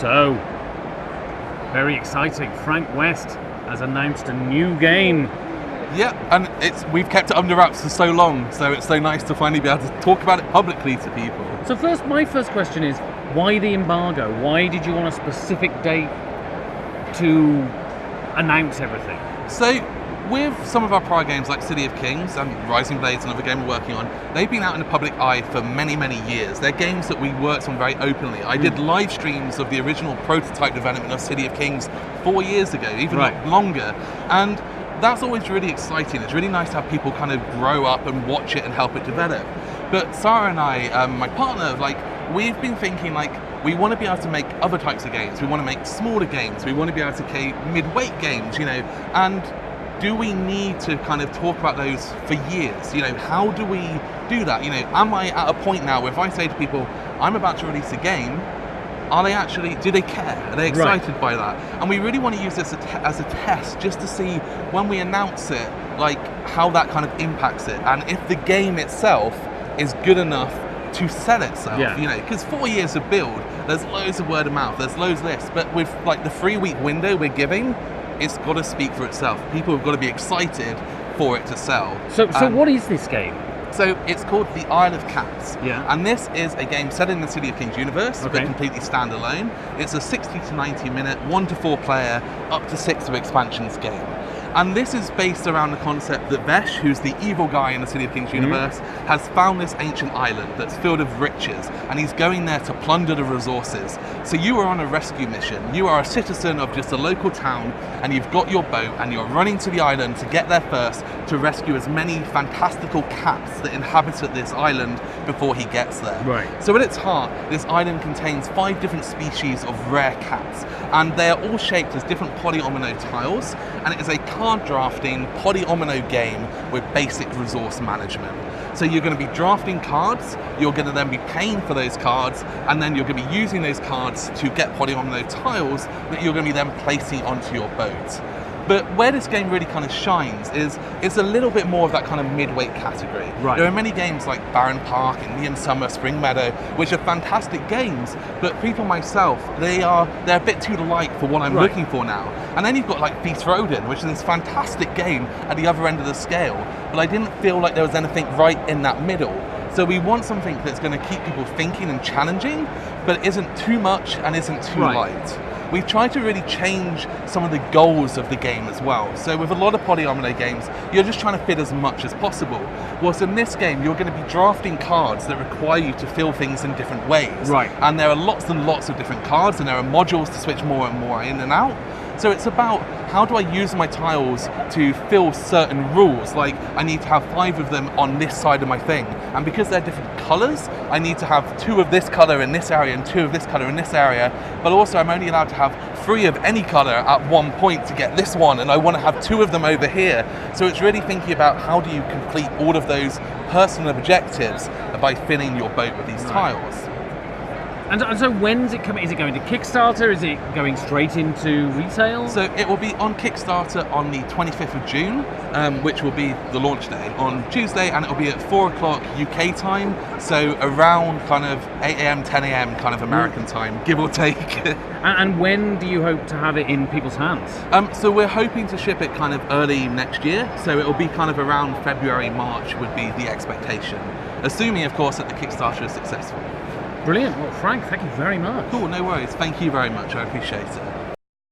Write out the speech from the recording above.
So, very exciting. Frank West has announced a new game. Yeah, and we've kept it under wraps for so long, so it's so nice to finally be able to talk about it publicly to people. So my first question is, why the embargo? Why did you want a specific date to announce everything? So, with some of our prior games like City of Kings and Rising Blades, another game we're working on, they've been out in the public eye for many, many years. They're games that we worked on very openly. I did live streams of the original prototype development of City of Kings 4 years ago, even longer. And that's always really exciting. It's really nice to have people kind of grow up and watch it and help it develop. But Sarah and I, my partner, we've been thinking we want to be able to make other types of games. We want to make smaller games. We want to be able to make mid-weight games, and do we need to kind of talk about those for years? How do we do that? Am I at a point now where if I say to people, I'm about to release a game, do they care? Are they excited by that? And we really want to use this as a test just to see when we announce it, how that kind of impacts it. And if the game itself is good enough to sell itself, because 4 years of build, there's loads of word of mouth, there's loads of this, but with the 3-week window we're giving, it's got to speak for itself. People have got to be excited for it to sell. So what is this game? So it's called The Isle of Cats. Yeah. And this is a game set in the City of Kings universe, but completely standalone. It's a 60 to 90 minute, 1 to 4 player, up to 6 of expansions game. And this is based around the concept that Vesh, who's the evil guy in the City of Kings universe, has found this ancient island that's filled with riches, and he's going there to plunder the resources. So you are on a rescue mission. You are a citizen of just a local town, and you've got your boat, and you're running to the island to get there first to rescue as many fantastical cats that inhabit this island before he gets there. Right. So at its heart, this island contains 5 different species of rare cats, and they are all shaped as different polyomino tiles, and it is a card drafting polyomino game with basic resource management. So you're going to be drafting cards, you're going to then be paying for those cards, and then you're going to be using those cards to get polyomino tiles that you're going to be then placing onto your boat. But where this game really kind of shines is it's a little bit more of that kind of mid-weight category. Right. There are many games like Barren Park and Neon Summer, Spring Meadow, which are fantastic games, but people myself, they're a bit too light for what I'm looking for now. And then you've got Beast Rodin, which is this fantastic game at the other end of the scale, but I didn't feel like there was anything right in that middle. So we want something that's going to keep people thinking and challenging, but isn't too much and isn't too light. We've tried to really change some of the goals of the game as well. So with a lot of polyomino games, you're just trying to fit as much as possible. Whilst in this game, you're going to be drafting cards that require you to fill things in different ways. Right. And there are lots and lots of different cards, and there are modules to switch more and more in and out. So it's about how do I use my tiles to fill certain rules, like I need to have 5 of them on this side of my thing. And because they're different colours, I need to have 2 of this colour in this area and 2 of this colour in this area. But also I'm only allowed to have 3 of any colour at one point to get this one, and I want to have 2 of them over here. So it's really thinking about how do you complete all of those personal objectives by filling your boat with these tiles. And so when's it coming? Is it going to Kickstarter? Is it going straight into retail? So it will be on Kickstarter on the 25th of June, which will be the launch day on Tuesday, and it will be at 4 o'clock UK time, so around kind of 8 a.m, 10 a.m. kind of American time, give or take. And when do you hope to have it in people's hands? So we're hoping to ship it kind of early next year, so it will be kind of around February, March would be the expectation, assuming of course that the Kickstarter is successful. Brilliant. Well, Frank, thank you very much. Cool, no worries. Thank you very much. I appreciate it.